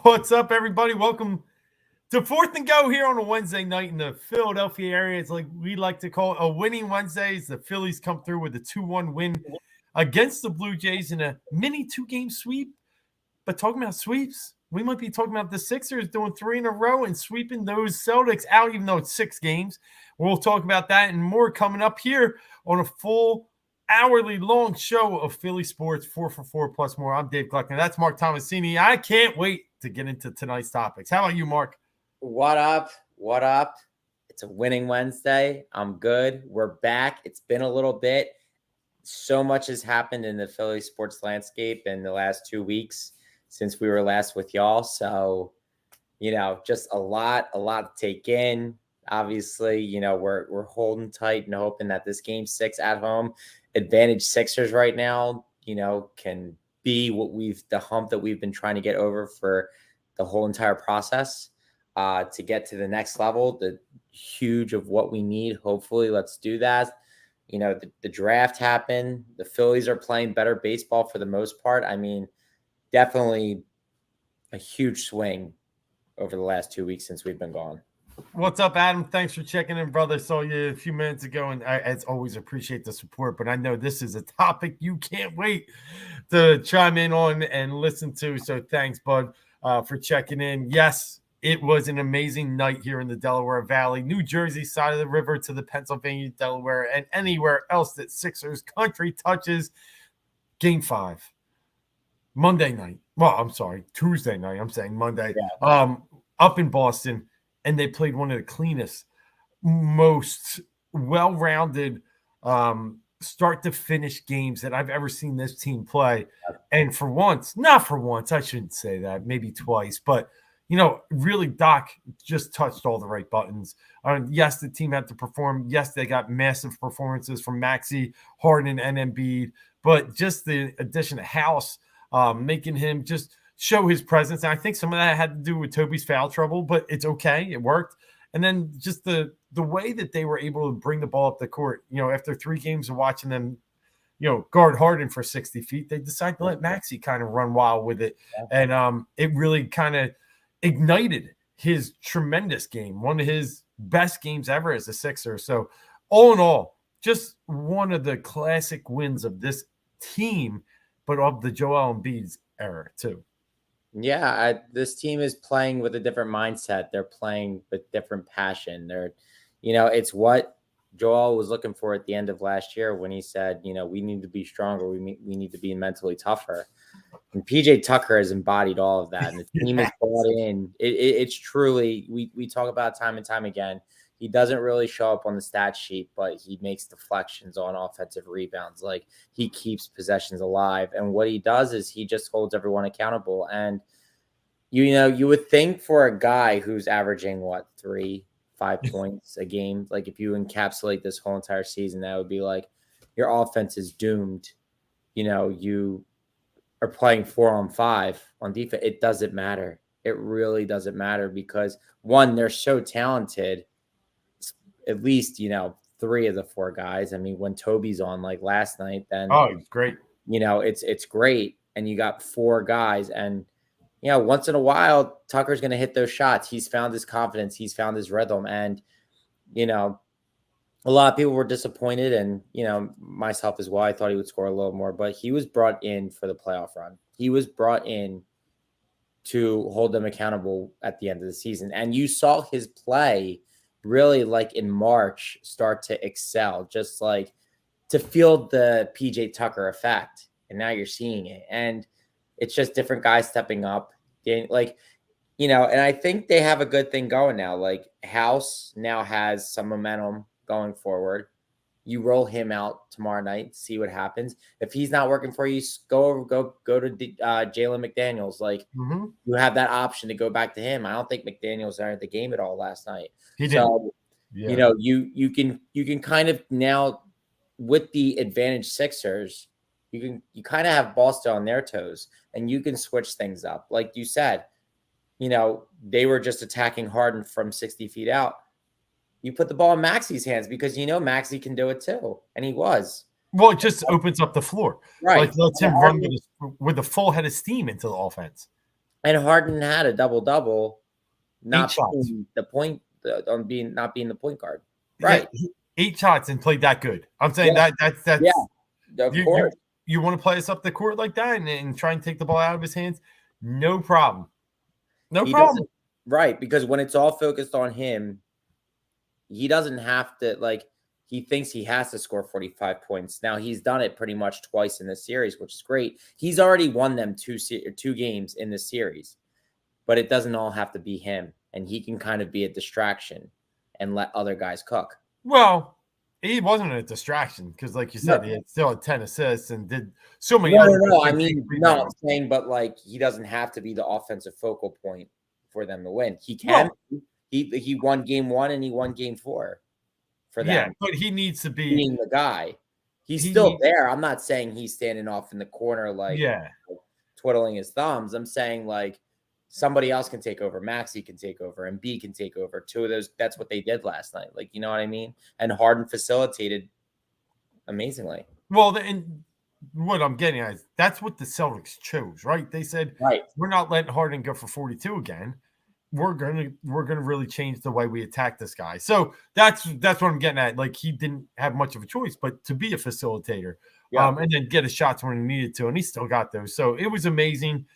What's up, everybody? Welcome to Fourth and Go here on a Wednesday night in the Philadelphia area. It's like we like to call it a winning Wednesdays. The Phillies come through with a 2-1 win against the Blue Jays in a mini two-game sweep. But talking about sweeps, we might be talking about the Sixers doing 3 in a row and sweeping those Celtics out, even though it's 6 games. We'll talk about that and more coming up here on a full hourly long show of Philly sports, 4 for 4 plus more. I'm Dave Gluckner. That's Mark Tomasini. I can't wait to get into tonight's topics. How about you, Mark? What up? What up? It's a winning Wednesday. I'm good. We're back. It's been a little bit. So much has happened in the Philly sports landscape in the last 2 weeks since we were last with y'all. So, just a lot to take in. Obviously, we're holding tight and hoping that this game 6 at home advantage Sixers right now, can be the hump that we've been trying to get over for the whole entire process to get to the next level, the huge of what we need. Hopefully, let's do that. The draft happened. The Phillies are playing better baseball for the most part. I mean, definitely a huge swing over the last 2 weeks since we've been gone. What's up, Adam? Thanks for checking in, brother. Saw you a few minutes ago, and I, as always, appreciate the support. But I know this is a topic you can't wait to chime in on and listen to. So thanks, bud, for checking in. Yes, it was an amazing night here in the Delaware Valley, New Jersey side of the river to the Pennsylvania, Delaware, and anywhere else that Sixers country touches. Game 5, Monday night. Well, I'm sorry, Tuesday night. I'm saying Monday. Yeah. Up in Boston. And they played one of the cleanest, most well-rounded start-to-finish games that I've ever seen this team play. And not for once, I shouldn't say that, maybe twice, but, really Doc just touched all the right buttons. Yes, the team had to perform. Yes, they got massive performances from Maxey, Harden, and Embiid, but just the addition of House, making him just – show his presence. And I think some of that had to do with Toby's foul trouble, but it's okay. It worked. And then just the way that they were able to bring the ball up the court, after 3 games of watching them, guard Harden for 60 feet, they decided to let Maxey kind of run wild with it. And it really kind of ignited his tremendous game, one of his best games ever as a Sixer. So all in all, just one of the classic wins of this team, but of the Joel Embiid's era too. Yeah, this team is playing with a different mindset. They're playing with different passion. It's what Joel was looking for at the end of last year when he said, we need to be stronger. We need to be mentally tougher. And PJ Tucker has embodied all of that. And the team is bought in. It's truly, we talk about time and time again. He doesn't really show up on the stat sheet, but he makes deflections on offensive rebounds. Like, he keeps possessions alive. And what he does is he just holds everyone accountable. And, you would think for a guy who's averaging, 3-5 points a game, like if you encapsulate this whole entire season, that would be like your offense is doomed. You are playing 4-on-5 on defense. It doesn't matter. It really doesn't matter because, one, they're so talented. At least, 3 of the 4 guys. I mean, when Toby's on like last night, then it's great. It's great. And you got 4 guys. And, once in a while, Tucker's going to hit those shots. He's found his confidence. He's found his rhythm. And, a lot of people were disappointed. And, myself as well, I thought he would score a little more. But he was brought in for the playoff run. He was brought in to hold them accountable at the end of the season. And you saw his play really, like in March, start to excel, just like to feel the PJ Tucker effect. And now you're seeing it. And it's just different guys stepping up. And I think they have a good thing going now. Like, House now has some momentum going forward. You roll him out tomorrow night, see what happens. If he's not working for you, go to Jalen McDaniels. Like, you have that option to go back to him. I don't think McDaniels entered the game at all last night. He did. So, you can kind of now, with the advantage Sixers, you kind of have Boston on their toes, and you can switch things up. Like you said, they were just attacking Harden from 60 feet out. You put the ball in Maxey's hands because Maxey can do it too, and he was. Well, it just opens up the floor. Right. Like, lets him run with a full head of steam into the offense. And Harden had a double-double, 8 not shots. being the point not being the point guard. Yeah, Right. 8 shots and played that good. I'm saying Yeah. that's Of you course. you want to play us up the court like that and try and take the ball out of his hands? No problem. No He problem. doesn't right, because when it's all focused on him, he doesn't have to he thinks he has to score 45 points. Now he's done it pretty much twice in this series, which is great. He's already won them two games in this series, but it doesn't all have to be him, and he can kind of be a distraction and let other guys cook. Well, he wasn't a distraction because, like you said, No. he still had 10 assists and did so many No, other no, no. I things. mean, no, I'm saying, but he doesn't have to be the offensive focal point for them to win. He can. Well, He won game 1 and he won game 4 for them. yeah, but he needs to be Being the guy. He's he still needs, there. I'm not saying he's standing off in the corner yeah. twiddling his thumbs. I'm saying somebody else can take over. Maxey can take over, and B can take over. Two of those. That's what they did last night. You know what I mean? And Harden facilitated amazingly. Well, and what I'm getting at is that's what the Celtics chose, right? They said, right, we're not letting Harden go for 42 again. We're gonna really change the way we attack this guy. So that's what I'm getting at. He didn't have much of a choice, but to be a facilitator, and then get his shots when he needed to, and he still got those. So it was amazing.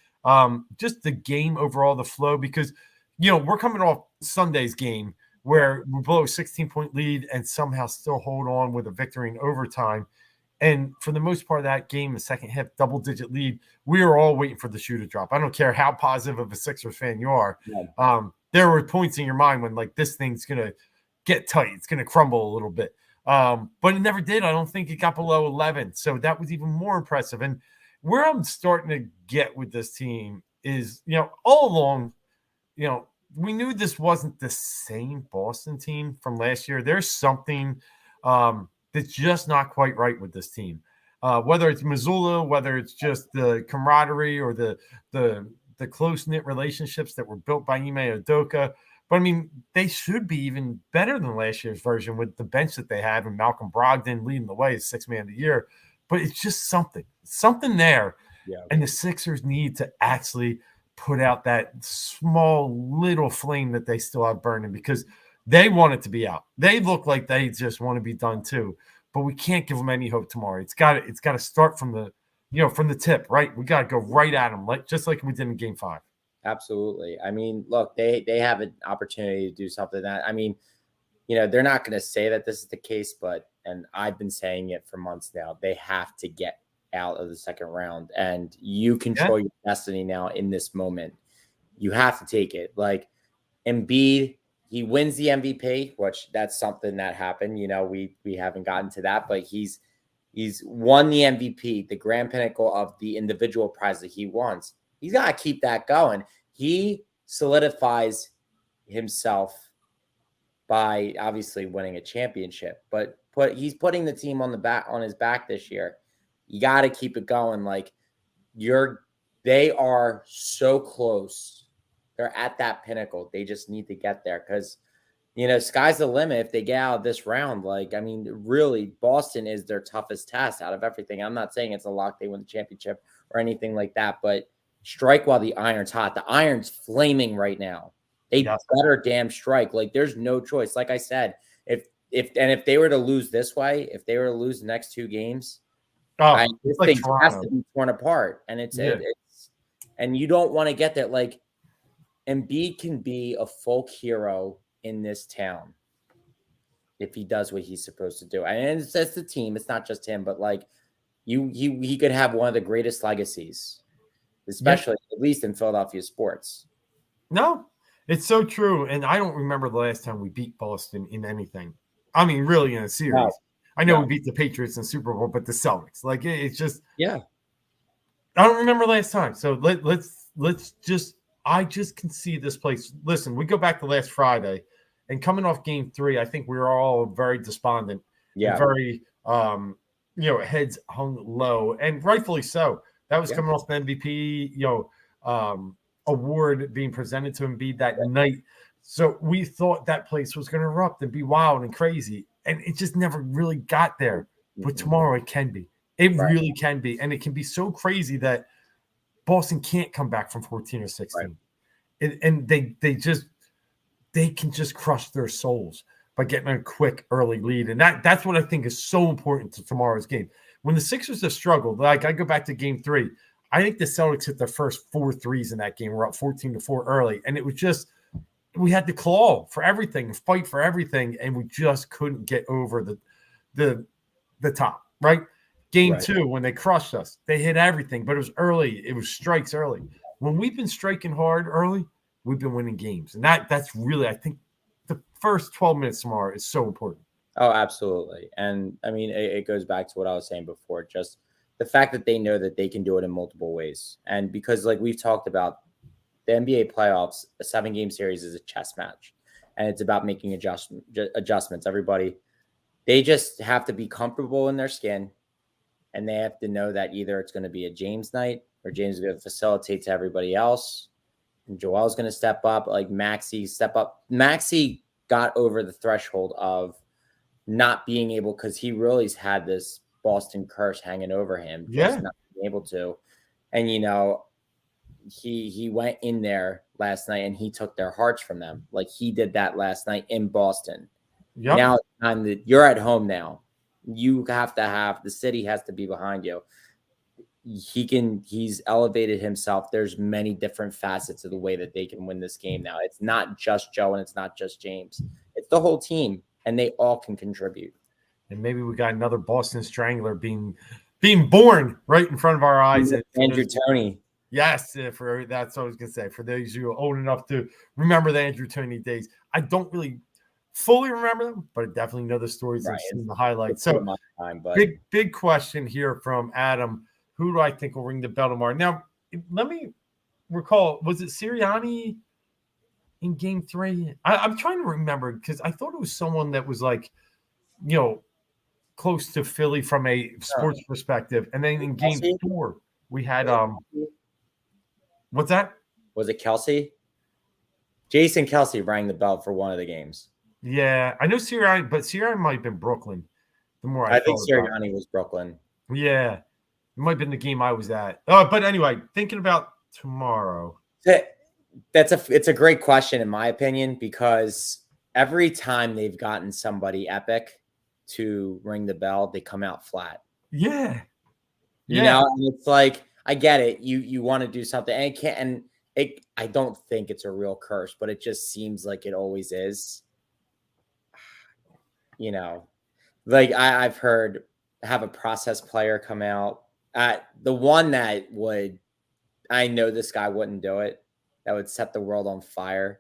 Just the game overall, the flow, because we're coming off Sunday's game where we blow a 16-point lead and somehow still hold on with a victory in overtime. And for the most part of that game, the second half, double-digit lead, we were all waiting for the shoe to drop. I don't care how positive of a Sixers fan you are. There were points in your mind when, this thing's going to get tight. It's going to crumble a little bit. But it never did. I don't think it got below 11. So that was even more impressive. And where I'm starting to get with this team is, all along, we knew this wasn't the same Boston team from last year. There's something that's just not quite right with this team. Whether it's Missoula, whether it's just the camaraderie or the close-knit relationships that were built by Ime Udoka. But, I mean, they should be even better than last year's version with the bench that they have and Malcolm Brogdon leading the way as sixth man of the year. But it's just something there. Yeah. And the Sixers need to actually put out that small little flame that they still have burning because they want it to be out. They look like they just want to be done too, but we can't give them any hope tomorrow. It's got to start from the tip, right? We got to go right at them, just like we did in Game 5. Absolutely. I mean, look, they have an opportunity to do something that, I mean, they're not going to say that this is the case, and I've been saying it for months now, they have to get out of the second round, and you control your destiny now in this moment. You have to take it. Embiid, he wins the MVP, which that's something that happened. We haven't gotten to that, but he's won the MVP, the grand pinnacle of the individual prize that he wants. He's got to keep that going. He solidifies himself by obviously winning a championship, but he's putting the team on his back this year. You got to keep it going. They are so close. They're at that pinnacle. They just need to get there because, sky's the limit if they get out of this round. Really, Boston is their toughest test out of everything. I'm not saying it's a lock they win the championship or anything like that, but strike while the iron's hot. The iron's flaming right now. They better damn strike. There's no choice. Like I said, if they were to lose this way, if they were to lose the next two games, this thing has to be torn apart. And it's and you don't want to get that. Embiid can be a folk hero in this town if he does what he's supposed to do. And it's the team. It's not just him, but he could have one of the greatest legacies, especially at least in Philadelphia sports. No, it's so true. And I don't remember the last time we beat Boston in anything. I mean, really in a series. No. I know we beat the Patriots in Super Bowl, but the Celtics, it's just, I don't remember last time. So let's just, I just can see this place. Listen, we go back to last Friday and coming off Game 3, I think we were all very despondent. Very, heads hung low and rightfully so. That was coming off the MVP, award being presented to Embiid that night. So we thought that place was going to erupt and be wild and crazy. And it just never really got there. But tomorrow it can be. It really can be. And it can be so crazy that Boston can't come back from 14 or 16. Right. And they can just crush their souls by getting a quick early lead. And that's what I think is so important to tomorrow's game. When the Sixers have struggled, like I go back to game 3, I think the Celtics hit their first 4 threes in that game. We're up 14-4 early. And it was just, we had to claw for everything and fight for everything. And we just couldn't get over the top, right? Game 2, when they crushed us, they hit everything, but it was early. It was strikes early. When we've been striking hard early, we've been winning games. And that's really, I think, the first 12 minutes tomorrow is so important. Oh, absolutely. And I mean, it goes back to what I was saying before, just the fact that they know that they can do it in multiple ways. And because, like we've talked about, the NBA playoffs, a 7-game series is a chess match. And it's about making adjustments. Everybody, they just have to be comfortable in their skin. And they have to know that either it's going to be a James night or James is going to facilitate to everybody else. And Joel's going to step up, like Maxey step up. Maxey got over the threshold of not being able, because he really's had this Boston curse hanging over him, just not being able to. And, you know, he went in there last night and he took their hearts from them. Like he did that last night in Boston. Yep. Now it's time that you're at home now. You have to have, the city has to be behind you. He's elevated himself. There's many different facets of the way that they can win this game now. It's not just Joe and it's not just James. It's the whole team, and they all can contribute. And maybe we got another Boston Strangler being born right in front of our eyes. Andrew Toney. Yes, that's what I was going to say. For those who are old enough to remember the Andrew Toney days, I don't really fully remember them, but I definitely know the stories and seen the highlights. So big question here from Adam. Who do I think will ring the bell tomorrow? Now, let me recall, was it Sirianni in game 3? I'm trying to remember because I thought it was someone that was like, you know, close to Philly from a sports perspective. And then in game 4, we had what's that? Was it Kelsey? Jason Kelsey rang the bell for one of the games. Yeah, I know Sirianni, but Sirianni might have been Brooklyn. The more I think Sirianni was Brooklyn. Yeah, it might have been the game I was at. But anyway, thinking about tomorrow. It's a great question in my opinion, because every time they've gotten somebody epic to ring the bell, they come out flat. Yeah. You know, and it's like, I get it. You want to do something and it can't, and I don't think it's a real curse, but it just seems like it always is. You know, like I've heard have a process player come out. The one that would, I know this guy wouldn't do it, that would set the world on fire.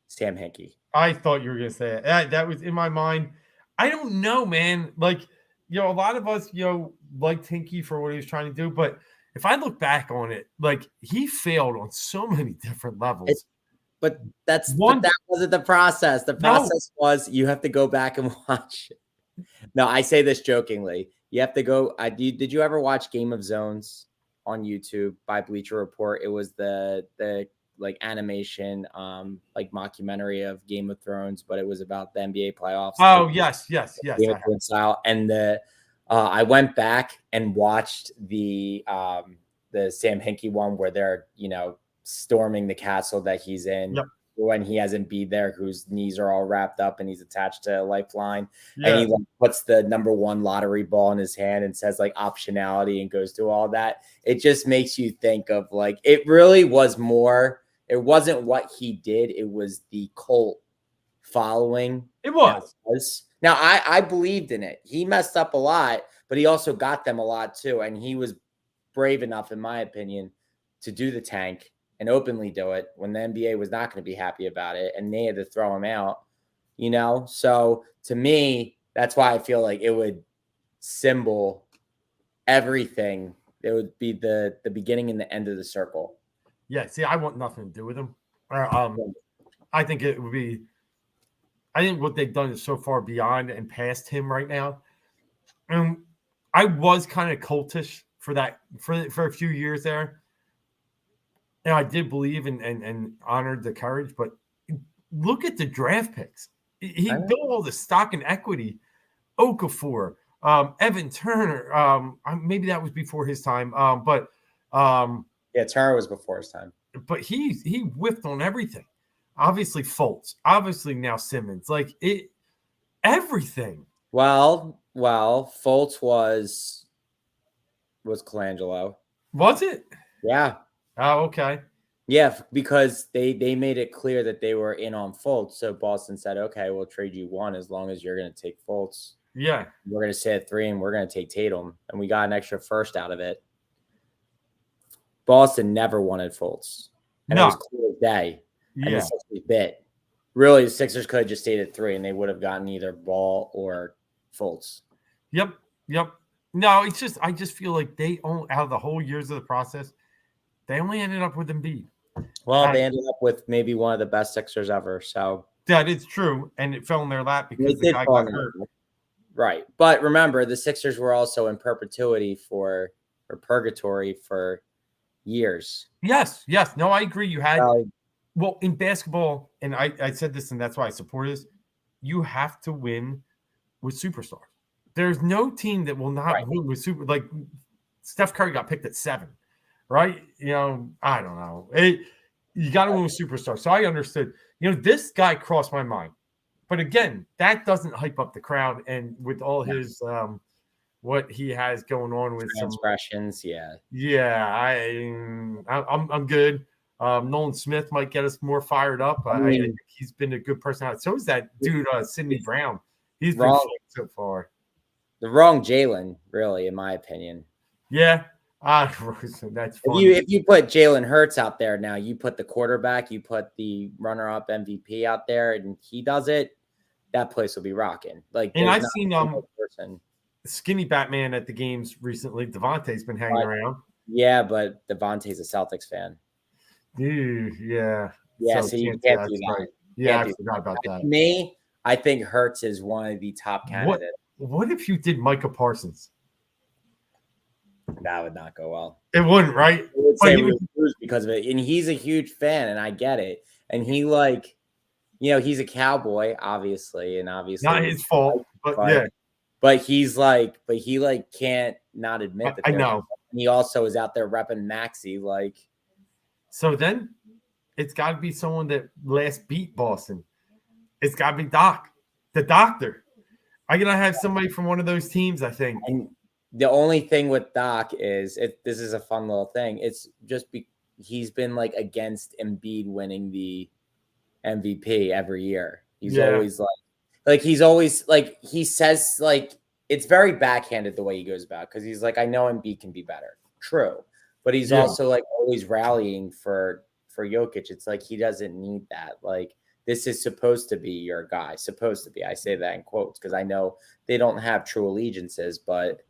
Sam Hinkie. I thought you were going to say it. That was in my mind. I don't know, man. Like, you know, a lot of us, you know, liked Hinkie for what he was trying to do. But if I look back on it, like he failed on so many different levels. But that wasn't the process. The process was you have to go back and watch. No, I say this jokingly. You have to go. Did you ever watch Game of Zones on YouTube by Bleacher Report? It was the like animation, like mockumentary of Game of Thrones, but it was about the NBA playoffs. Oh, yes. Style. And I went back and watched the Sam Hinkie one where they're, you know, storming the castle that he's in when he hasn't been there, whose knees are all wrapped up and he's attached to a lifeline. And he like, puts the number 1 lottery ball in his hand and says like optionality and goes through all that. It just makes you think of like, it really was more, it wasn't what he did. It was the cult following. It was. Now I believed in it. He messed up a lot, but he also got them a lot too. And he was brave enough, in my opinion, to do the tank and openly do it when the NBA was not going to be happy about it and they had to throw him out, you know? So to me, that's why I feel like it would symbol everything. It would be the beginning and the end of the circle. Yeah, see, I want nothing to do with him. I think it would be, I think what they've done is so far beyond and past him right now. And I was kind of cultish for that, for a few years there. And I did believe and honored the courage, but look at the draft picks. He built all the stock and equity. Okafor, Evan Turner. Maybe that was before his time. But Yeah, Turner was before his time. But he whiffed on everything. Obviously, Fultz. Obviously, now Simmons. Like it, everything. Well, Fultz was Colangelo. Was it? Yeah. Oh, okay. Yeah, because they made it clear that they were in on Fultz. So Boston said, okay, we'll trade you one as long as you're going to take Fultz. Yeah. We're going to sit at 3 and we're going to take Tatum. And we got an extra first out of it. Boston never wanted Fultz. And it was clear as day. And the Sixers bit. Really, the Sixers could have just stayed at 3 and they would have gotten either Ball or Fultz. Yep. No, it's just I just feel like they out of the whole years of the process, they only ended up with Embiid. Well, they ended up with maybe one of the best Sixers ever. So that is true, and it fell in their lap because the guy got hurt. Right, but remember, the Sixers were also in perpetuity or purgatory for years. Yes. No, I agree. You had well in basketball, and I said this, and that's why I support this. You have to win with superstars. There's no team that will not win with super. Like Steph Curry got picked at 7, right? I don't know. You got to win with superstars. So I understood. This guy crossed my mind, but again, that doesn't hype up the crowd. And with all his what he has going on with transgressions, I'm good. Nolan Smith might get us more fired up. I think he's been a good person. So is that dude, Sidney Brown. He's been so far. The wrong Jalen, really, in my opinion. Yeah. That's funny. If you put Jalen Hurts out there now, you put the quarterback, you put the runner-up MVP out there, and he does it, that place will be rocking. And I've seen Skinny Batman at the games recently. Devontae's been hanging around. Yeah, but Devontae's a Celtics fan. Dude, yeah. So you can't do that. Right. Yeah, I forgot about that. Me, I think Hurts is one of the top candidates. What if you did Micah Parsons? That would not go well. It wouldn't, right? I would say we would lose because of it. And he's a huge fan, and I get it. And he he's a Cowboy, obviously, not his fault, but yeah. But he can't not admit that. I know. He also is out there repping Maxey, So then, it's got to be someone that last beat Boston. It's got to be Doc, the doctor. I'm gonna have somebody from one of those teams, I think. And the only thing with Doc is this is a fun little thing. It's just he's been against Embiid winning the MVP every year. He's always he says it's very backhanded the way he goes about because he's I know Embiid can be better. True. But he's also always rallying for Jokic. It's he doesn't need that. This is supposed to be your guy. Supposed to be. I say that in quotes because I know they don't have true allegiances, but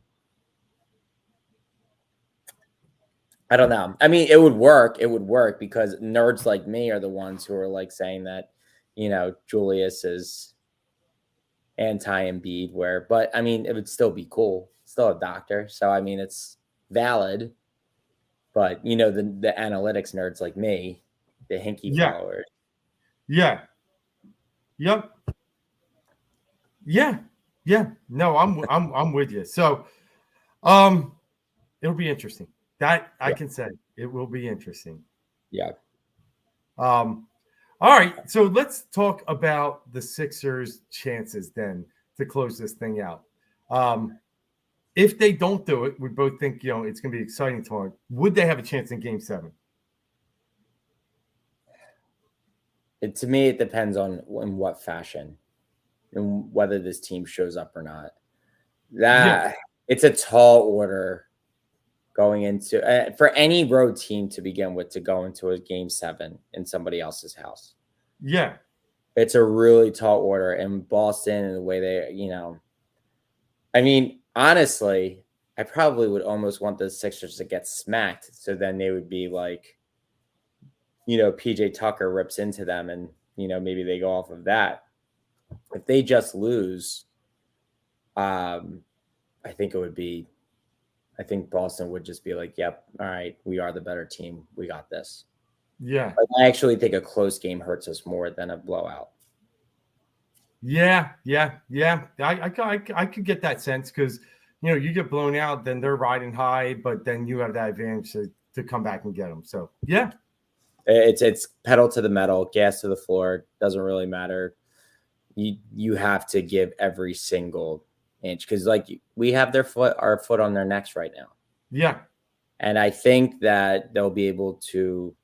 I don't know. I mean, it would work. It would work because nerds like me are the ones who are saying that, Julius is anti-Embiid. But I mean, it would still be cool. Still a doctor, so I mean, it's valid. But the analytics nerds like me, the hinky followers. Yeah. Yep. Yeah. No, I'm with you. So, it'll be interesting. That I can say it will be interesting. Yeah. All right. So let's talk about the Sixers' chances then to close this thing out. If they don't do it, we both think it's going to be exciting tomorrow. Would they have a chance in Game 7? To me, it depends on in what fashion and whether this team shows up or not. It's a tall order going into for any road team to begin with to go into a Game 7 in somebody else's house. Yeah, it's a really tall order, and Boston and the way they, I mean, honestly, I probably would almost want the Sixers to get smacked, so then they would be PJ Tucker rips into them and, maybe they go off of that. If they just lose, I think Boston would just be yep, all right, we are the better team. We got this. Yeah. I actually think a close game hurts us more than a blowout. Yeah. I could get that sense because, you get blown out, then they're riding high, but then you have that advantage to to come back and get them. So yeah. It's pedal to the metal, gas to the floor. Doesn't really matter. You have to give every single inch because like we have our foot on their necks right now. Yeah. And I think that they'll be able to.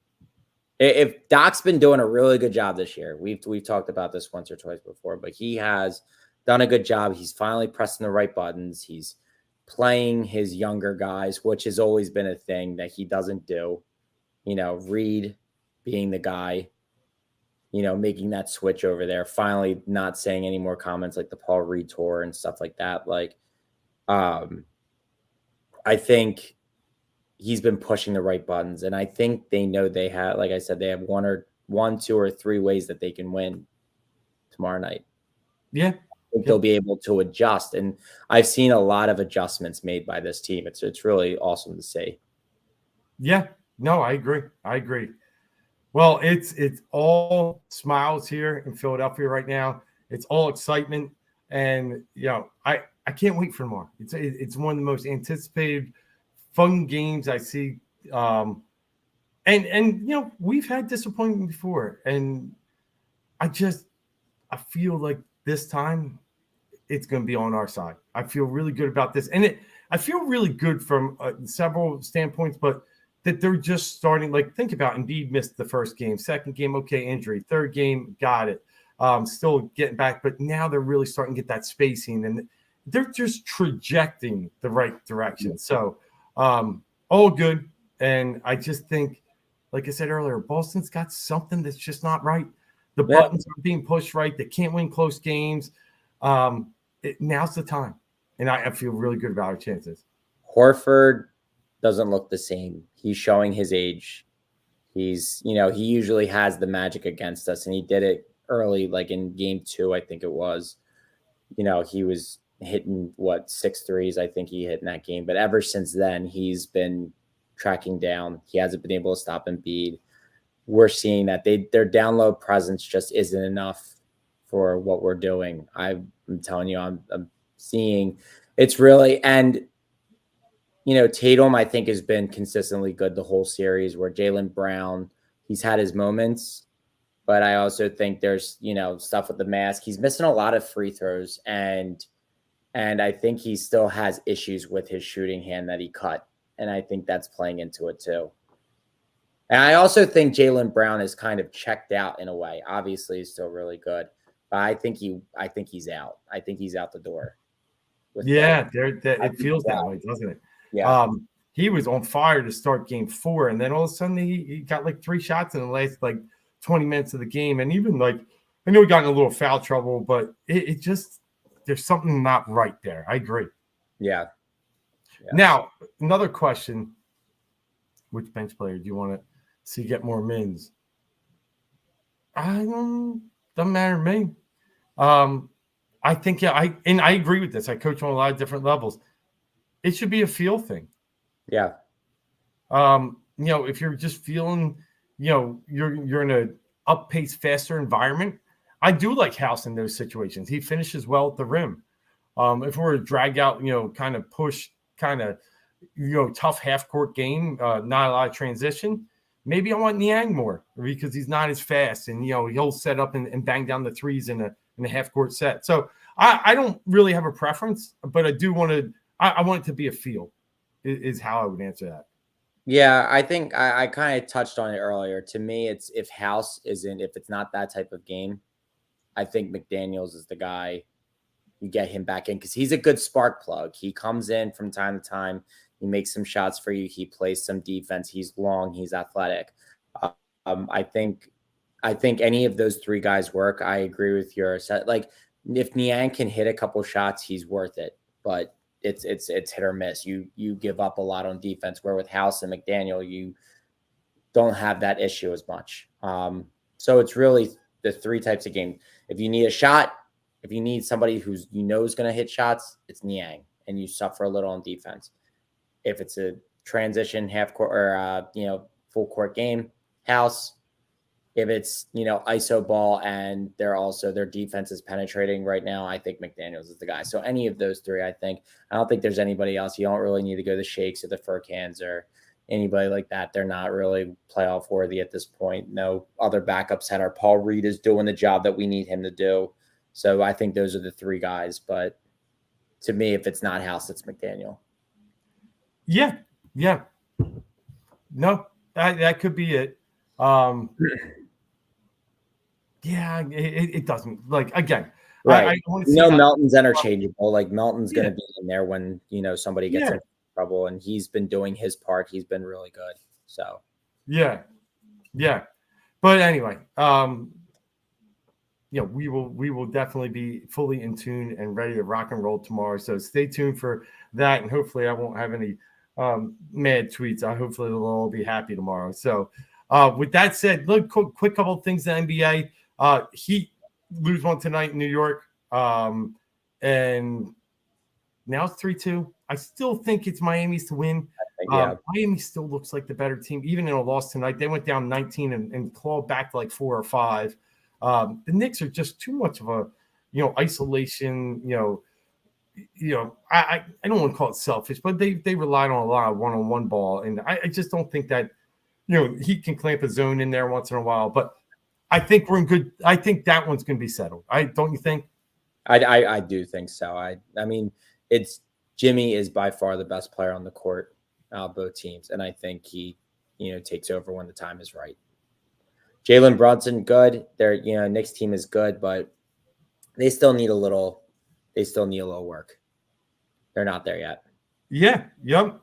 If Doc's been doing a really good job this year, we've talked about this once or twice before, but he has done a good job. He's finally pressing the right buttons. He's playing his younger guys, which has always been a thing that he doesn't do. Reed being the guy, making that switch over there, finally not saying any more comments like the Paul Reed tour and stuff like that. Like, I think he's been pushing the right buttons, and I think they know they have, like I said, they have one, two, or three ways that they can win tomorrow night. Yeah. I think they'll be able to adjust, and I've seen a lot of adjustments made by this team. It's really awesome to see. Yeah, no, I agree. Well, it's all smiles here in Philadelphia right now. It's all excitement, and I can't wait for tomorrow. It's one of the most anticipated, fun games I see. And we've had disappointment before, and I feel like this time it's going to be on our side. I feel really good about this, and I feel really good from several standpoints, but that they're just starting. Like, think about Embiid missed the first game, second game, okay, injury, third game, got it, still getting back, but now they're really starting to get that spacing, and they're just trajecting the right direction. So all good, and I just think, like I said earlier, Boston's got something that's just not right. The buttons are being pushed right. They can't win close games. Now's the time, and I feel really good about our chances. Horford doesn't look the same. He's showing his age. He's, he usually has the magic against us, and he did it early, like in game 2, I think it was. He was hitting 6 threes, I think he hit in that game. But ever since then, he's been tracking down. He hasn't been able to stop Embiid. We're seeing that their down low presence just isn't enough for what we're doing. I'm telling you, I'm seeing it's really, and Tatum, I think, has been consistently good the whole series, where Jaylen Brown, he's had his moments, but I also think there's, stuff with the mask. He's missing a lot of free throws, and I think he still has issues with his shooting hand that he cut, and I think that's playing into it too. And I also think Jaylen Brown is kind of checked out in a way. Obviously, he's still really good, but I think he's out. I think he's out the door. Yeah, it feels that way, doesn't it? Yeah. He was on fire to start game 4, and then all of a sudden he got like 3 shots in the last 20 minutes of the game. And even I know he got in a little foul trouble, but it just, there's something not right there. I agree. Yeah. Now, another question: which bench player do you want to see get more mins? Doesn't matter to me. I think, I agree with this. I coach on a lot of different levels. It should be a feel thing. Yeah. If you're just feeling, you're in a up-pace, faster environment. I do like House in those situations. He finishes well at the rim. If we're a drag out, kind of push, kind of, tough half-court game, not a lot of transition, maybe I want Niang more because he's not as fast, and, he'll set up and bang down the threes in a half-court set. So I don't really have a preference, but I do want to. I want it to be a feel, is how I would answer that. Yeah, I think I kind of touched on it earlier. To me, it's if it's not that type of game, I think McDaniels is the guy. You get him back in because he's a good spark plug. He comes in from time to time. He makes some shots for you. He plays some defense. He's long. He's athletic. I think any of those 3 guys work. I agree with your set. Like, if Niang can hit a couple shots, he's worth it. But it's hit or miss. You give up a lot on defense, where with House and McDaniel, you don't have that issue as much. So it's really the 3 types of game. If you need a shot, if you need somebody who's is going to hit shots, it's Niang, and you suffer a little on defense. If it's a transition half court or full court game, House. If it's ISO ball and their defense is penetrating right now, I think McDaniels is the guy. So any of those 3, I don't think there's anybody else. You don't really need to go the Shakes or the Furcans or anybody like that. They're not really playoff worthy at this point. No other backup center. Paul Reed is doing the job that we need him to do. So I think those are the three guys. But to me, if it's not House, it's McDaniel. Yeah. No, that could be it. Yeah, it doesn't. Like, again, right. I want to see Melton's interchangeable. Like Melton's going to be in there when, somebody gets in trouble, and he's been doing his part. He's been really good. So, yeah. But anyway, we will definitely be fully in tune and ready to rock and roll tomorrow. So stay tuned for that, and hopefully I won't have any mad tweets. Hopefully they'll all be happy tomorrow. So with that said, look, quick couple of things in the NBA. Heat lose one tonight in New York, and now it's 3-2. I still think it's Miami's to win. Miami still looks like the better team, even in a loss tonight. They went down 19 and clawed back to like 4 or 5. The Knicks are just too much of a, isolation. I don't want to call it selfish, but they relied on a lot of one-on-one ball, and I just don't think that, he can clamp a zone in there once in a while. But I think we're in good. I think that one's going to be settled. Don't you think? I do think so. I mean, it's Jimmy is by far the best player on the court, both teams, and I think he, takes over when the time is right. Jalen Brunson, good. Their Knicks team is good, but they still need a little work. They're not there yet. Yeah. Yep.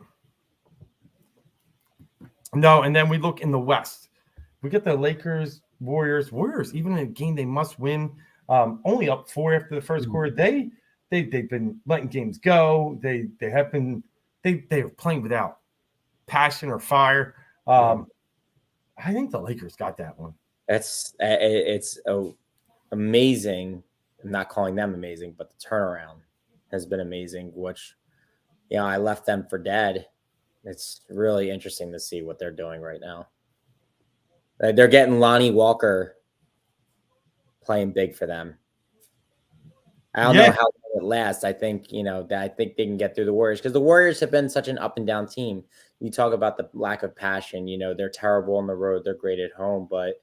No, and then we look in the West. We get the Lakers, Warriors, even in a game they must win. Only up 4 after the first quarter. They've been letting games go. They are playing without passion or fire. I think the Lakers got that one. It's amazing. I'm not calling them amazing, but the turnaround has been amazing, which, I left them for dead. It's really interesting to see what they're doing right now. They're getting Lonnie Walker playing big for them. I don't know how long it lasts. I think, I think they can get through the Warriors, because the Warriors have been such an up and down team. You talk about the lack of passion, they're terrible on the road. They're great at home, but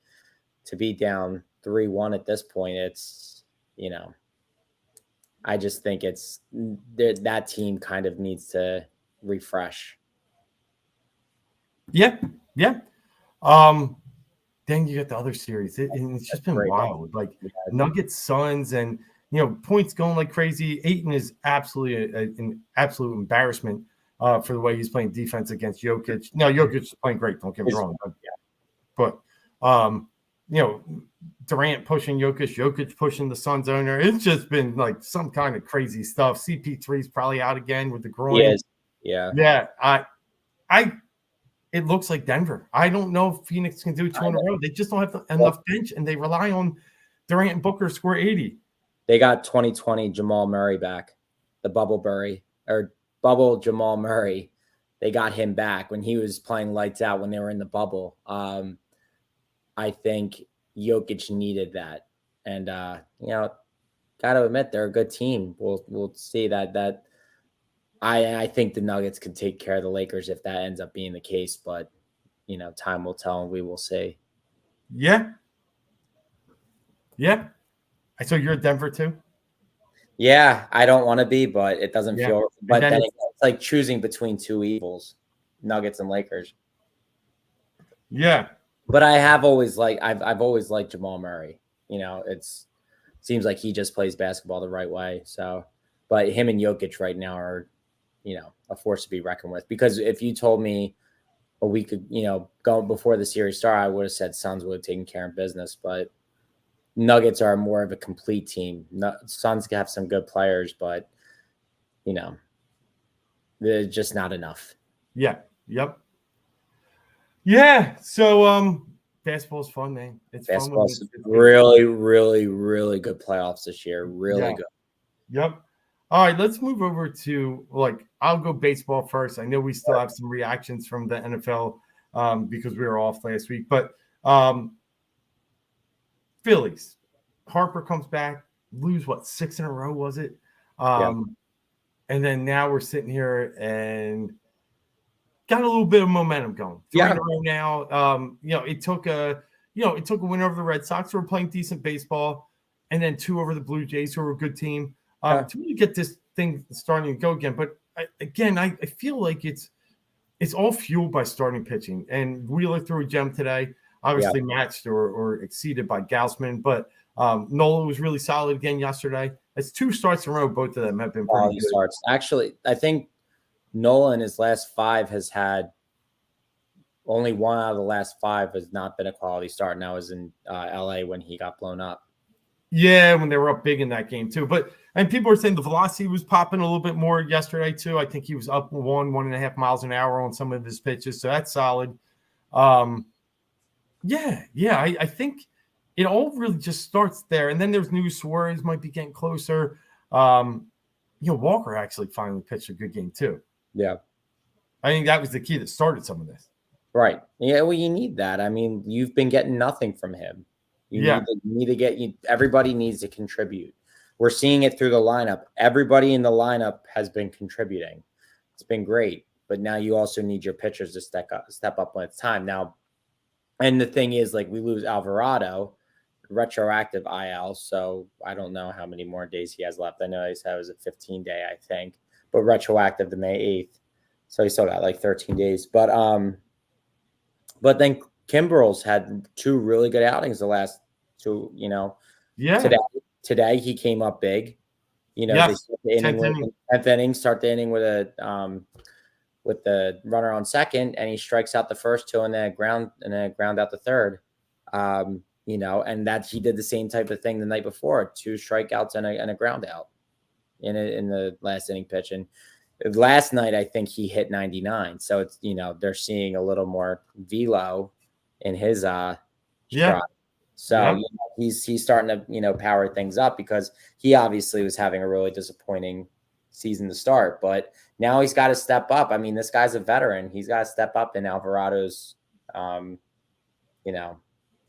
to be down 3-1 at this point, it's, I just think that team kind of needs to refresh. Yeah. Then you get the other series. It's just been wild. Like Nuggets, Suns, and points going like crazy. Ayton is absolutely an absolute embarrassment for the way he's playing defense against Jokic. Now Jokic is playing great. Don't get me wrong, but Durant pushing Jokic pushing the Suns owner. It's just been like some kind of crazy stuff. CP3 is probably out again with the groin. He is. Yeah. It looks like Denver. I don't know if Phoenix can do 2 in a row. They just don't have enough bench, and they rely on Durant and Booker to score 80. They got 2020 Jamal Murray back, the bubble Jamal Murray. They got him back when he was playing lights out when they were in the bubble. I think Jokic needed that, and got to admit they're a good team. We'll see that. I think the Nuggets can take care of the Lakers if that ends up being the case, but time will tell and we will see. Yeah. So you're Denver too? Yeah, I don't want to be, but it doesn't feel. But then it's like choosing between two evils, Nuggets and Lakers. Yeah, but I've always liked Jamal Murray. It seems like he just plays basketball the right way. So, but him and Jokic right now are, a force to be reckoned with. Because if you told me a week, go before the series started, I would have said Suns would have taken care of business, but Nuggets are more of a complete team. Suns have some good players, but they're just not enough. Yeah. Yep. Yeah. So basketball's fun, man. It's basketball's fun. Really, really, really good playoffs this year. Really good. Yep. All right, let's move over to I'll go baseball first. I know we still have some reactions from the NFL because we were off last week, but Phillies. Harper comes back, lose 6 in a row, was it? And then now we're sitting here and got a little bit of momentum going. 3 Yeah. in a row now. It took a win over the Red Sox, who were playing decent baseball, and then 2 over the Blue Jays, who were a good team, to really get this thing starting to go again. But I feel like it's all fueled by starting pitching. And Wheeler threw a gem today, obviously matched or exceeded by Gausman. But Nola was really solid again yesterday. It's 2 starts in a row. Both of them have been pretty good. Starts. Actually, I think Nola in his last 5 has had only 1 out of the last 5 has not been a quality start. And that was in LA when he got blown up. Yeah, when they were up big in that game too. And people are saying the velocity was popping a little bit more yesterday too. I think he was up 1.5 miles an hour on some of his pitches, so that's solid. I think it all really just starts there, and then there's news Suarez might be getting closer. Walker actually finally pitched a good game too. Yeah, I think that was the key that started some of this. Right. Yeah. Well, you need that. I mean, you've been getting nothing from him. You need to get everybody needs to contribute. We're seeing it through the lineup. Everybody in the lineup has been contributing. It's been great, but now you also need your pitchers to step up when it's time. Now, and the thing is, like, we lose Alvarado, retroactive IL, so I don't know how many more days he has left. I know he said it was a 15-day, I think, but retroactive to May 8th, so he still got like 13 days. But then Kimbrel's had 2 really good outings the last 2, Today he came up big. They start the inning 10th inning, start the inning with the runner on second, and he strikes out the first 2 and then ground out the third. And that he did the same type of thing the night before, 2 strikeouts and a ground out in the last inning pitch. And last night, I think he hit 99. So it's, they're seeing a little more velo in his stride. So he's starting to, power things up, because he obviously was having a really disappointing season to start. But now he's got to step up. I mean, this guy's a veteran. He's got to step up in Alvarado's,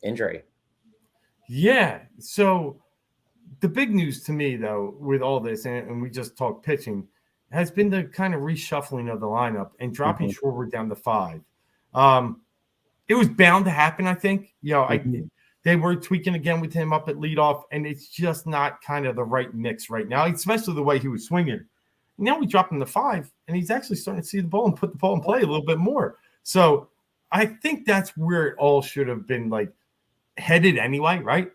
injury. Yeah. So the big news to me, though, with all this, and we just talked pitching, has been the kind of reshuffling of the lineup and dropping Schwarber down to 5. It was bound to happen, I think. They were tweaking again with him up at leadoff, and it's just not kind of the right mix right now, especially the way he was swinging. Now we drop him to 5, and he's actually starting to see the ball and put the ball in play a little bit more. So I think that's where it all should have been, like, headed anyway, right?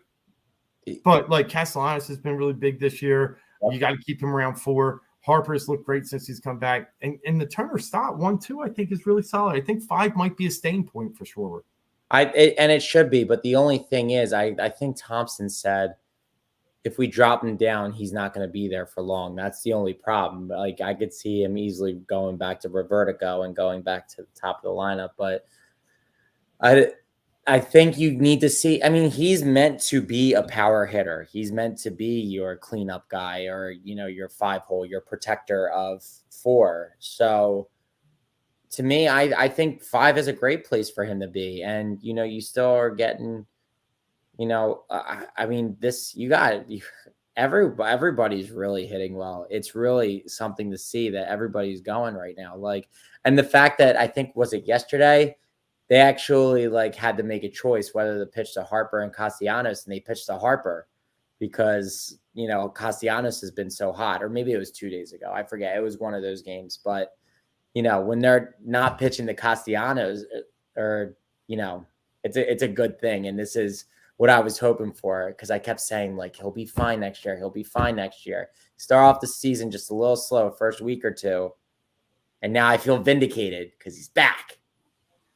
But, like, Castellanos has been really big this year. You got to keep him around 4. Harper's looked great since he's come back. And the Turner stop 1-2, I think, is really solid. I think 5 might be a staying point for Schwarber. And it should be, but the only thing is, I think Thompson said if we drop him down, he's not going to be there for long. That's the only problem. Like, I could see him easily going back to Robertico and going back to the top of the lineup, but I think you need to see. I mean, he's meant to be a power hitter. He's meant to be your cleanup guy, or your 5-hole, your protector of 4. So, to me, I think 5 is a great place for him to be. And, you still are getting, everybody's really hitting well. It's really something to see that everybody's going right now. Like, and the fact that, I think, was it yesterday, they actually had to make a choice whether to pitch to Harper and Castellanos, and they pitched to Harper because, Castellanos has been so hot. Or maybe it was 2 days ago. I forget. It was one of those games, but when they're not pitching the Castellanos, it's a good thing. And this is what I was hoping for, because I kept saying, he'll be fine next year. He'll be fine next year. Start off the season just a little slow, first week or 2. And now I feel vindicated because he's back.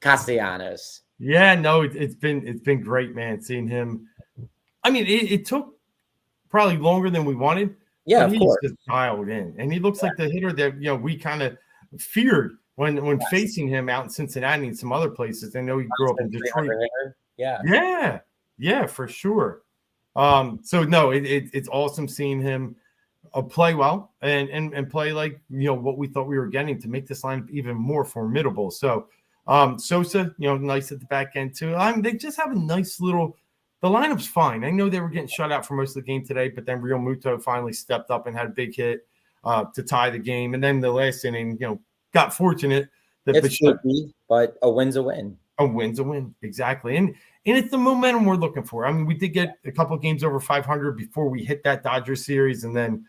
Castellanos. Yeah, no, it's been great, man, seeing him. I mean, it took probably longer than we wanted. Yeah, but of course. He's just dialed in. And he looks like the hitter that, we kind of feared when facing him out in Cincinnati and some other places. I know he grew up in Detroit. Yeah, for sure. So no, it's awesome seeing him play well and play like what we thought we were getting to make this lineup even more formidable. So Sosa, nice at the back end too. They just have a nice little. The lineup's fine. I know they were getting shut out for most of the game today, but then Real Muto finally stepped up and had a big hit to tie the game. And then the last inning, got fortunate It's fluky, but a win's a win. A win's a win, exactly. And it's the momentum we're looking for. I mean, we did get a couple of games over 500 before we hit that Dodgers series, and then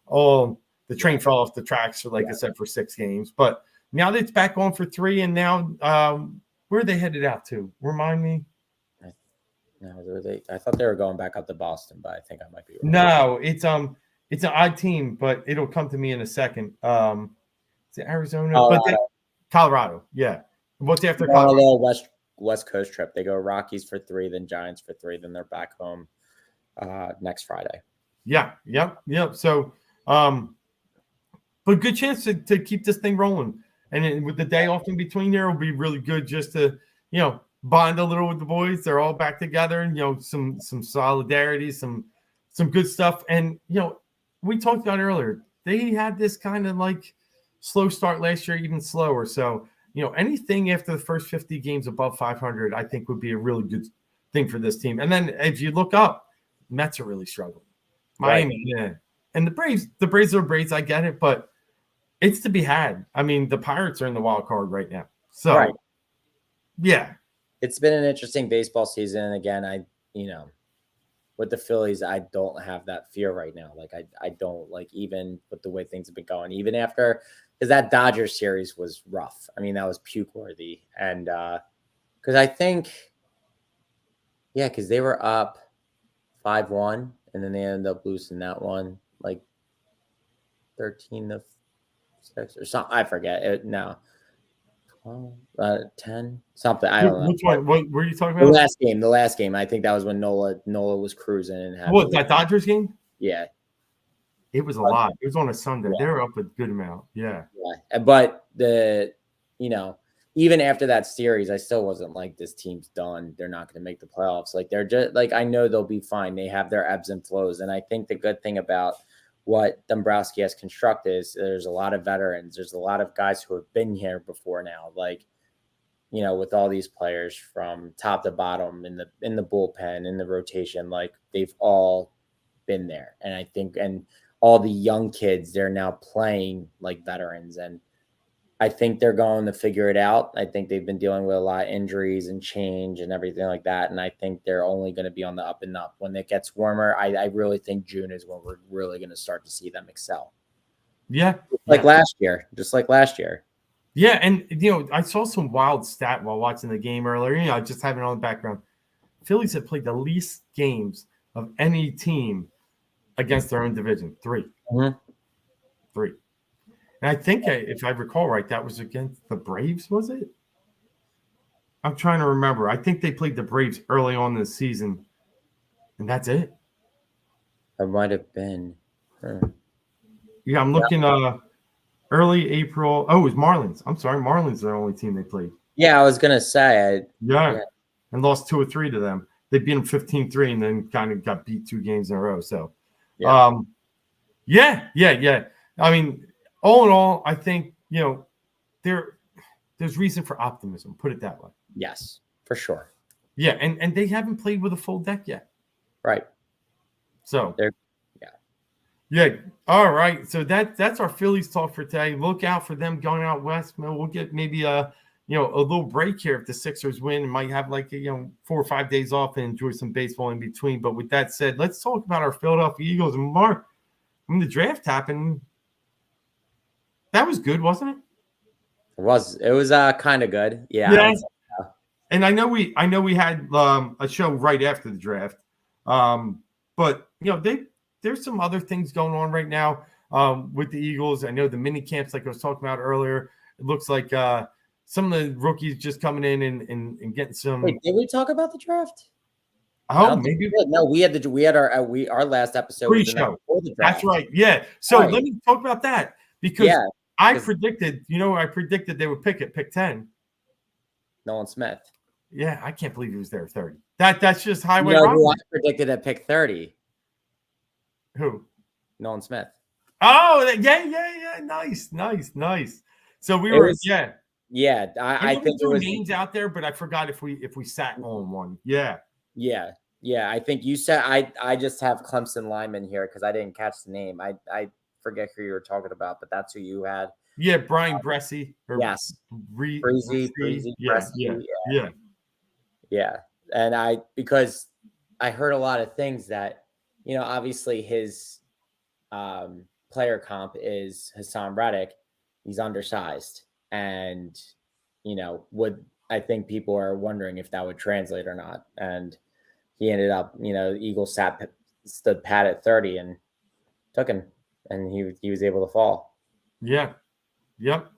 the train fell off the tracks for, like I said, for 6 games. But now that it's back on for 3, and now where are they headed out to? Remind me. No, I thought they were going back up to Boston, but I think I might be wrong. No, it's an odd team, but it'll come to me in a second. Is it Arizona? Colorado. Colorado, yeah. What's after Colorado? Colorado? A little West Coast trip. They go Rockies for 3, then Giants for 3, then they're back home next Friday. Yeah, yep. So, but good chance to keep this thing rolling. And with the day off in between there, will be really good just to, bond a little with the boys. They're all back together, and some solidarity, some good stuff. And we talked about earlier, they had this kind of like slow start last year, even slower. So anything after the first 50 games above 500, I think would be a really good thing for this team. And then if you look up, Mets are really struggling. Miami, yeah, and the Braves are Braves. I get it, but it's to be had. I mean, the Pirates are in the wild card right now, so yeah. It's been an interesting baseball season. And again, with the Phillies, I don't have that fear right now. Like I don't like, even with the way things have been going, even after, because that Dodgers series was rough. I mean, that was puke worthy. And because I think, because they were up 5-1 and then they ended up losing that one like 13-6 or something. I forget. 10 something. I don't know. Which one? What were you talking about? The last game. I think that was when Nola was cruising and had that Dodgers game? Yeah. It was a lot. It was on a Sunday. They were up a good amount. Yeah. But even after that series, I still wasn't like, this team's done. They're not going to make the playoffs. Like, they're just like, I know they'll be fine. They have their ebbs and flows. And I think the good thing about what Dombrowski has constructed is there's a lot of veterans. There's a lot of guys who have been here before now. Like, with all these players from top to bottom in the bullpen, in the rotation, like, they've all been there. And I think, and all the young kids, they're now playing like veterans. And I think they're going to figure it out. I think they've been dealing with a lot of injuries and change and everything like that. And I think they're only going to be on the up and up. When it gets warmer, I really think June is when we're really going to start to see them excel. Yeah. Last year. Just like last year. Yeah. And, I saw some wild stat while watching the game earlier, just having it on the background. Phillies have played the least games of any team against their own division. 3. Mm-hmm. 3. And I think, if I recall right, that was against the Braves, was it? I'm trying to remember. I think they played the Braves early on this season, and that's it. It might have been. Yeah, I'm looking early April. Oh, it was Marlins. I'm sorry. Marlins are the only team they played. Yeah, I was going to say. And lost 2 or 3 to them. They beat them 15-3 and then kind of got beat 2 games in a row. So, yeah. I mean, all in all, I think, there's reason for optimism. Put it that way. Yes, for sure. Yeah, and they haven't played with a full deck yet. Right. So yeah. All right. So that's our Phillies talk for today. Look out for them going out west. We'll get maybe a little break here if the Sixers win, and might have 4 or 5 days off and enjoy some baseball in between. But with that said, let's talk about our Philadelphia Eagles. And Mark, when the draft happened, that was good, wasn't it? It was kind of good. Yeah. Yes. And I know we had a show right after the draft. But there's some other things going on right now with the Eagles. I know the mini camps, like I was talking about earlier, it looks like some of the rookies just coming in and getting some. Wait, did we talk about the draft? Oh, maybe. No, we had our last episode pre-show. That's right. Yeah. So let me talk about that, because I predicted they would pick 10. Nolan Smith. Yeah, I can't believe he was there 30. That's just highway. Who I predicted at pick 30. Who? Nolan Smith. Oh, yeah. Nice. So we were. I think there was names out there, but I forgot if we sat on one. Yeah. I think you said I just have Clemson Lyman here because I didn't catch the name. I forget who you were talking about, but that's who you had. Yeah, Brian Bresci. Yes. Breezy. Breezy, Yeah, yeah, Bresci, yeah. yeah. And because I heard a lot of things that, obviously his player comp is Hassan Reddick. He's undersized. And, would I think people are wondering if that would translate or not. And he ended up, the Eagles stood pat at 30 and took him, and he was able to fall. Yeah. Yep.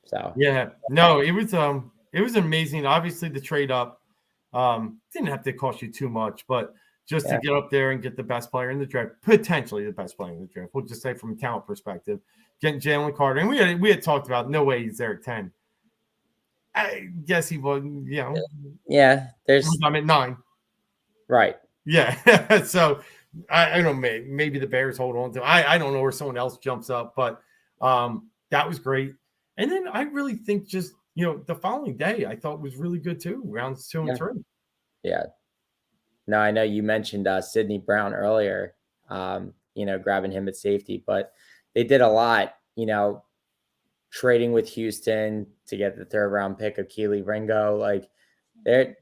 So Yeah. No, it was amazing. Obviously the trade up didn't have to cost you too much, but just to get up there and get the best player in the draft, potentially the best player in the draft. We'll just say from a talent perspective, getting Jalen Carter. And we had talked about no way he's there at 10. I guess he was, yeah, I'm at 9. Right. Yeah. So I don't know, maybe the Bears hold on to. I don't know, or someone else jumps up, but that was great. And then I really think just the following day I thought was really good too. Rounds 2 and 3. Yeah. No, I know you mentioned Sidney Brown earlier. Grabbing him at safety, but they did a lot. Trading with Houston to get the 3rd round pick of Keely Ringo. Like they're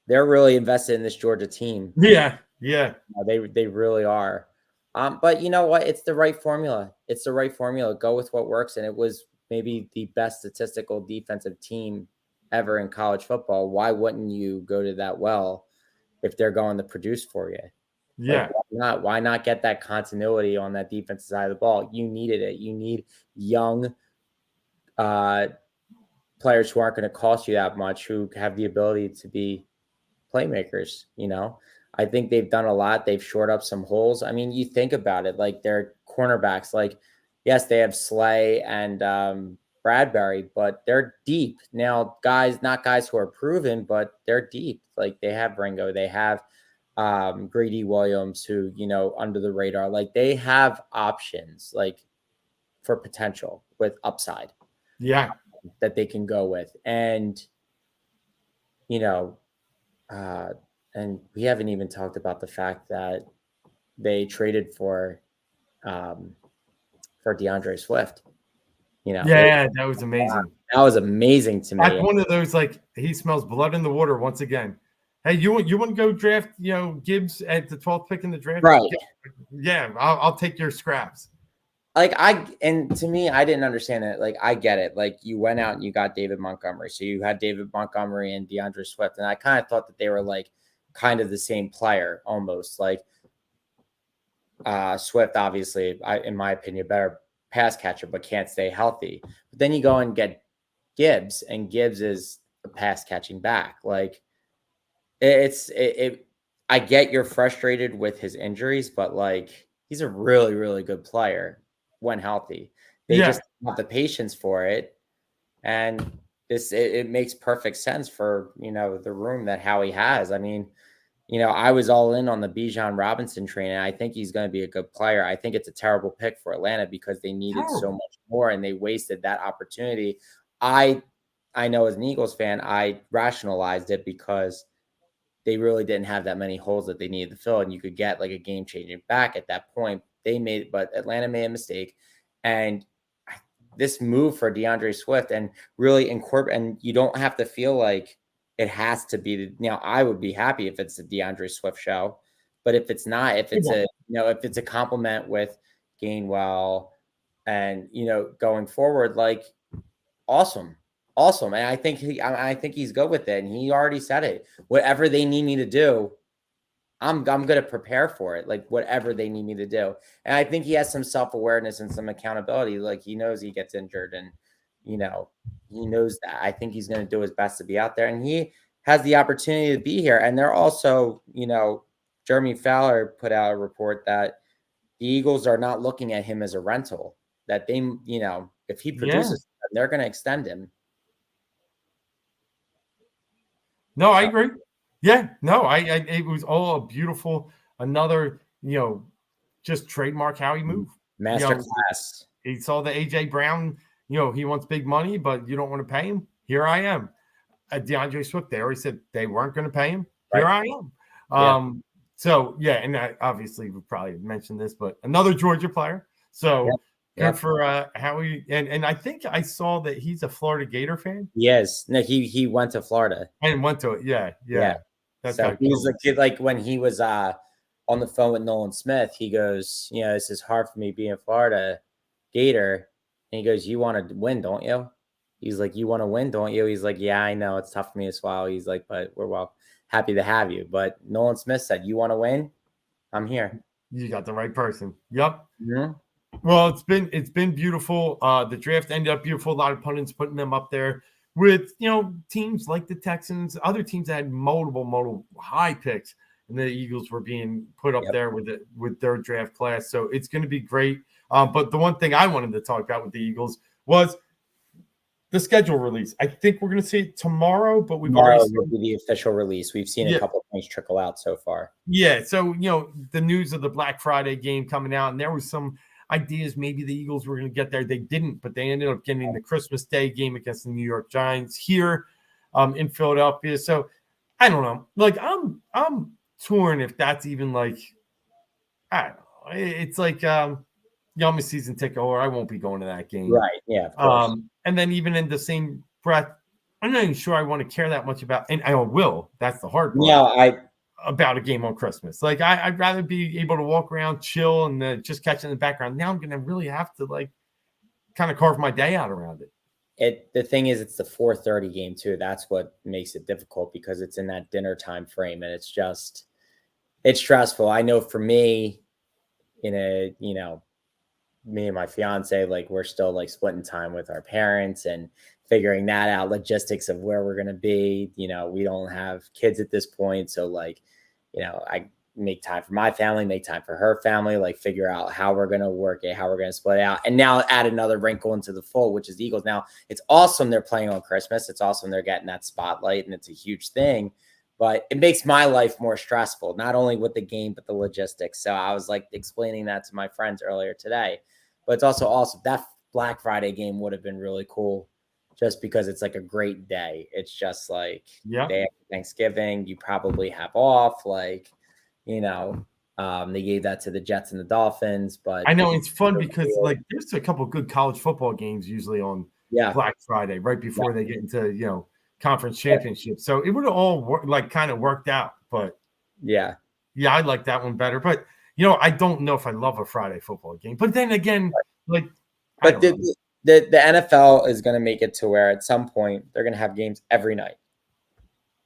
really invested in this Georgia team. Yeah. Yeah. They really are. But you know what? It's the right formula. It's the right formula. Go with what works. And it was maybe the best statistical defensive team ever in college football. Why wouldn't you go to that well if they're going to produce for you? Yeah. Like, why not get that continuity on that defensive side of the ball? You needed it. You need young players who aren't going to cost you that much, who have the ability to be playmakers. I think they've done a lot. They've shored up some holes. I mean, you think about it, like their cornerbacks, like, yes, they have Slay and Bradbury, but they're deep. Now, not guys who are proven, but they're deep. Like they have Ringo, they have Greedy Williams, who, under the radar, like they have options, like for potential with upside. Yeah. That they can go with. And, and we haven't even talked about the fact that they traded for DeAndre Swift. Yeah, that was amazing. That was amazing to me. That's one of those, like, he smells blood in the water once again. Hey, you want to go draft, Gibbs at the 12th pick in the draft? Right. Yeah, I'll take your scraps. And to me, I didn't understand it. Like, I get it. Like, you went out and you got David Montgomery. So you had David Montgomery and DeAndre Swift. And I kind of thought that they were like kind of the same player almost. Like Swift, obviously, in my opinion, better pass catcher, but can't stay healthy. But then you go and get Gibbs, and Gibbs is a pass catching back. Like I get you're frustrated with his injuries, but like he's a really, really good player when healthy. They just have the patience for it. And it makes perfect sense for, the room that Howie has. I mean, I was all in on the Bijan Robinson train, and I think he's going to be a good player. I think it's a terrible pick for Atlanta because they needed so much more and they wasted that opportunity. I know as an Eagles fan, I rationalized it because they really didn't have that many holes that they needed to fill, and you could get like a game-changing back at that point. But Atlanta made a mistake, and this move for DeAndre Swift and really incorporate, and you don't have to feel like it has to be. Now, I would be happy if it's a DeAndre Swift show, but if it's not, if it's a compliment with Gainwell, and going forward, like awesome. And I think he's good with it, and he already said it. Whatever they need me to do, I'm going to prepare for it, like whatever they need me to do. And I think he has some self-awareness and some accountability. Like he knows he gets injured, and he knows that. I think he's going to do his best to be out there, and he has the opportunity to be here. And they're also, Jeremy Fowler put out a report that the Eagles are not looking at him as a rental, that they, if he produces, they're going to extend him. No, I agree. Yeah, no, it was all a beautiful, another, just trademark Howie move. Masterclass. He saw the AJ Brown, he wants big money, but you don't want to pay him. Here I am. DeAndre Swift, they already said they weren't going to pay him. Here I am. So, yeah, and I obviously we probably mentioned this, but another Georgia player. So, Good Yep. for Howie. And I think I saw that he's a Florida Gator fan Yes. No, he went to Florida. and went to it. Yeah, Yeah. yeah. That's So got he was cool. like, like when he was on the phone with Nolan Smith, he goes, this is hard for me being a Florida Gator. And he goes, you want to win, don't you? He's like, you want to win, don't you? He's like, yeah, I know. It's tough for me to swallow. He's like, but we're happy to have you. But Nolan Smith said, you want to win? I'm here. You got the right person. Yep. Mm-hmm. Well, it's been beautiful. The draft ended up beautiful. A lot of pundits putting them up there with teams like the Texans, other teams that had multiple high picks, and the Eagles were being put up Yep. there with their draft class. So it's going to be great. But the one thing I wanted to talk about with the Eagles was the schedule release. I think we're going to see it tomorrow, but we've already Tomorrow will be the official release. We've seen a couple of things trickle out so far. Yeah. So the news of the Black Friday game coming out, and there was some ideas maybe the Eagles were going to get there. They didn't, but they ended up getting the Christmas Day game against the New York Giants here in Philadelphia. So I don't know. Like I'm torn if that's even like I don't know. It's like I'm a season ticket holder. I won't be going to that game. Right. Yeah. Of course. And then even in the same breath, I'm not even sure I want to care that much about, and I will. That's the hard part. Yeah. About a game on Christmas. Like I'd rather be able to walk around, chill, and just catch in the background. Now I'm gonna really have to like kind of carve my day out around it. The thing is, it's the 4:30 game too. That's what makes it difficult because it's in that dinner time frame, and it's stressful. I know for me, me and my fiance, like we're still like splitting time with our parents and figuring that out, logistics of where we're gonna be. We don't have kids at this point, so like, I make time for my family, make time for her family, like figure out how we're gonna work it, how we're gonna split it out, and now add another wrinkle into the fold, which is the Eagles. Now it's awesome they're playing on Christmas. It's awesome they're getting that spotlight, and it's a huge thing. But it makes my life more stressful, not only with the game, but the logistics. So I was like explaining that to my friends earlier today. But it's also awesome. That Black Friday game would have been really cool just because it's like a great day. It's just like day after Thanksgiving, you probably have off. Like, they gave that to the Jets and the Dolphins. But I know it's fun because like there's a couple good college football games usually on Black Friday, right before they get into conference championships. So it would have all kind of worked out. But yeah, I like that one better. But I don't know if I love a Friday football game. But then again, like, but the NFL is going to make it to where at some point they're going to have games every night.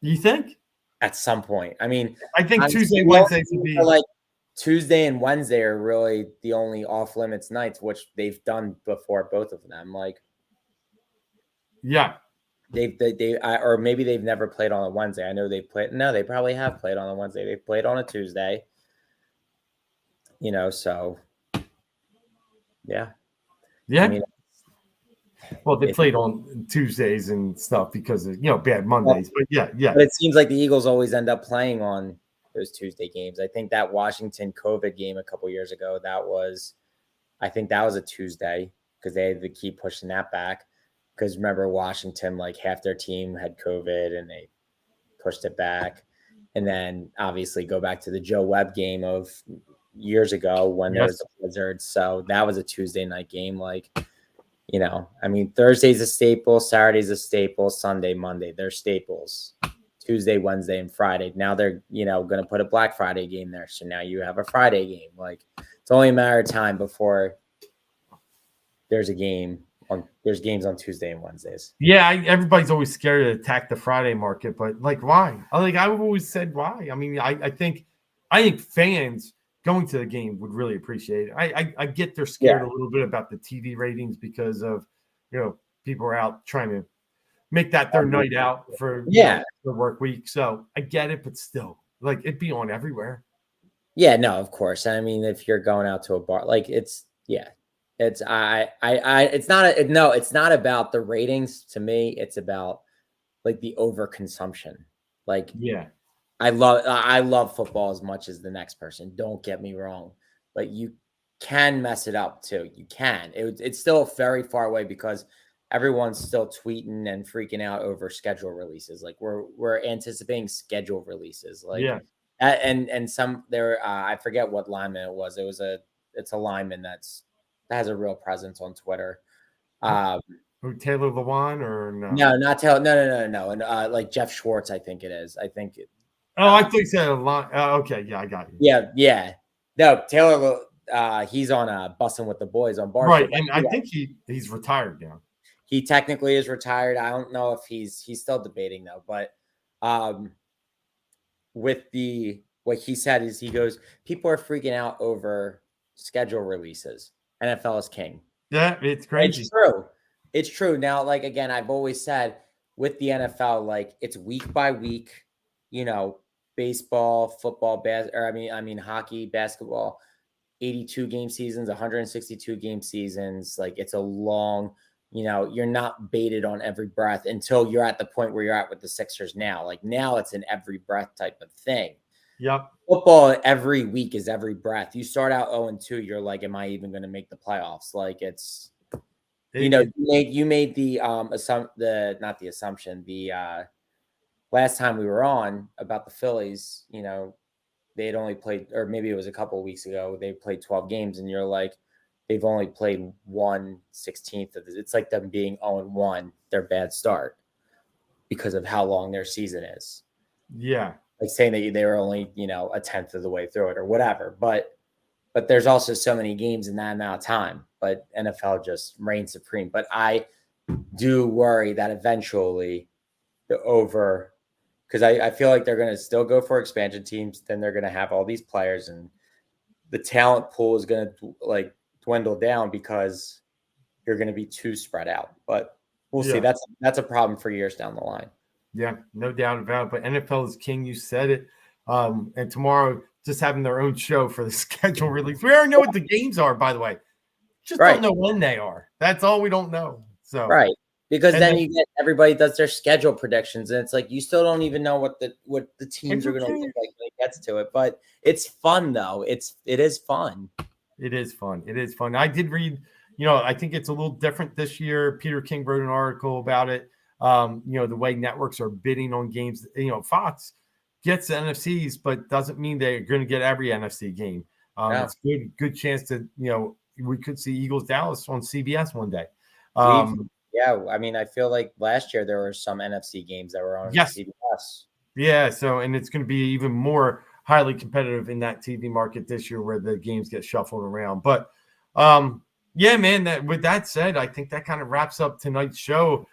You think? At some point, I mean, I think Tuesday, Wednesday would be like Tuesday and Wednesday are really the only off limits nights, which they've done before. Both of them, like, or maybe they've never played on a Wednesday. I know they played. No, they probably have played on a Wednesday. They played on a Tuesday. So yeah. I mean, well, they played on Tuesdays and stuff because of bad Mondays. But yeah. But it seems like the Eagles always end up playing on those Tuesday games. I think that Washington COVID game a couple years ago, I think that was a Tuesday because they had to keep pushing that back. Because remember, Washington, like half their team had COVID and they pushed it back. And then obviously go back to the Joe Webb game of years ago when there was the Blizzard. So that was a Tuesday night game. Like, I mean, Thursday's a staple, Saturday's a staple, Sunday, Monday, they're staples. Tuesday, Wednesday, and Friday. Now they're, going to put a Black Friday game there. So now you have a Friday game. Like, it's only a matter of time before there's games on Tuesday and Wednesdays. Yeah, everybody's always scared to attack the Friday market, but like, why? I've always said why. I mean, I think fans going to the game would really appreciate it. I get they're scared a little bit about the TV ratings because of people are out trying to make that their night out for the work week. So I get it, but still, like, it'd be on everywhere. Yeah, no, of course. I mean, if you're going out to a bar, like it's it's not about the ratings to me. It's about like the overconsumption. Like, I love football as much as the next person. Don't get me wrong, but you can mess it up too. You can. It's still very far away because everyone's still tweeting and freaking out over schedule releases. Like we're anticipating schedule releases. Like and some there. I forget what lineman it was. It's a lineman that's has a real presence on Twitter. Taylor Lewan or no? No, not Taylor. No. And like Jeff Schwartz, I think it is. I think. I think you said a lot. Okay, yeah, I got you. Yeah. No, Taylor. He's on Bussin' with the Boys on Barstool. Right, and I think he's retired now. He technically is retired. I don't know if he's still debating though. But with what he said is he goes, people are freaking out over schedule releases. NFL is king. Yeah, it's crazy. It's true. It's true. Now, like, again, I've always said with the NFL, like, it's week by week, baseball, football, hockey, basketball, 82 game seasons, 162 game seasons. Like, it's a long, you're not baited on every breath until you're at the point where you're at with the Sixers now. Like, now it's an every breath type of thing. Yep. Football every week is every breath. You start out 0-2, you're like, am I even going to make the playoffs? Like, you made the last time we were on about the Phillies, they had only played, or maybe it was a couple of weeks ago, they played 12 games, and you're like, they've only played 1/16 of it. It's like them being 0-1, their bad start because of how long their season is. Yeah. Like saying that they were only, a tenth of the way through it or whatever. But there's also so many games in that amount of time. But NFL just reigns supreme. But I do worry that eventually because I feel like they're going to still go for expansion teams. Then they're going to have all these players, and the talent pool is going to dwindle down because you're going to be too spread out. But we'll see. That's a problem for years down the line. Yeah, no doubt about it. But NFL is king. You said it. And tomorrow, just having their own show for the schedule release. We already know what the games are, by the way. Just don't know when they are. That's all we don't know. So right, because then you get everybody does their schedule predictions, and it's like you still don't even know what the teams are going to look like when it gets to it. But it's fun though. It is fun. It is fun. It is fun. I did read. I think it's a little different this year. Peter King wrote an article about it. The way networks are bidding on games, Fox gets the NFCs, but doesn't mean they're going to get every NFC game. It's good chance to, we could see Eagles Dallas on CBS one day. I feel like last year there were some NFC games that were on CBS. Yeah. So, and it's going to be even more highly competitive in that TV market this year where the games get shuffled around. But man, with that said, I think that kind of wraps up tonight's show.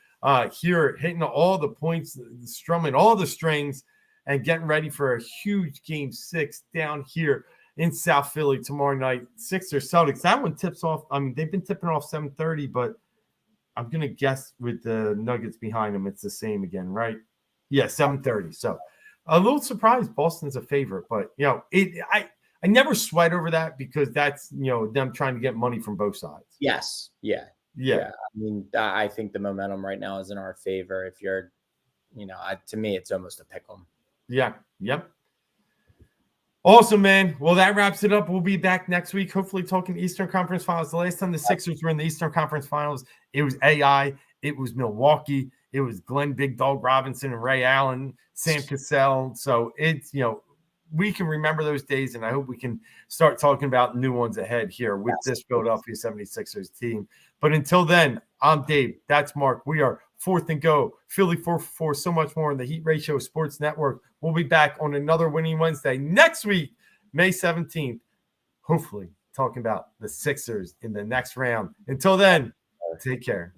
Here, hitting all the points, strumming all the strings, and getting ready for a huge Game 6 down here in South Philly tomorrow night. Sixers Celtics. That one tips off. I mean, they've been tipping off 7:30, but I'm gonna guess with the Nuggets behind them, it's the same again, right? Yeah, 7:30. So a little surprised Boston's a favorite, but I never sweat over that because that's them trying to get money from both sides. Yes. Yeah. I mean, I think the momentum right now is in our favor. If you're, to me, it's almost a pick 'em. Yeah. Yep. Awesome, man. Well, that wraps it up. We'll be back next week, hopefully talking Eastern Conference Finals. The last time the Sixers were in the Eastern Conference Finals, it was AI, it was Milwaukee, it was Glenn Big Dog Robinson and Ray Allen, Sam Cassell. So it's, we can remember those days, and I hope we can start talking about new ones ahead here with this Philadelphia 76ers team. But until then, I'm Dave. That's Mark. We are Fourth and Go, Philly 4-4, so much more on the Heat Ratio Sports Network. We'll be back on another Winning Wednesday next week, May 17th, hopefully talking about the Sixers in the next round. Until then, take care.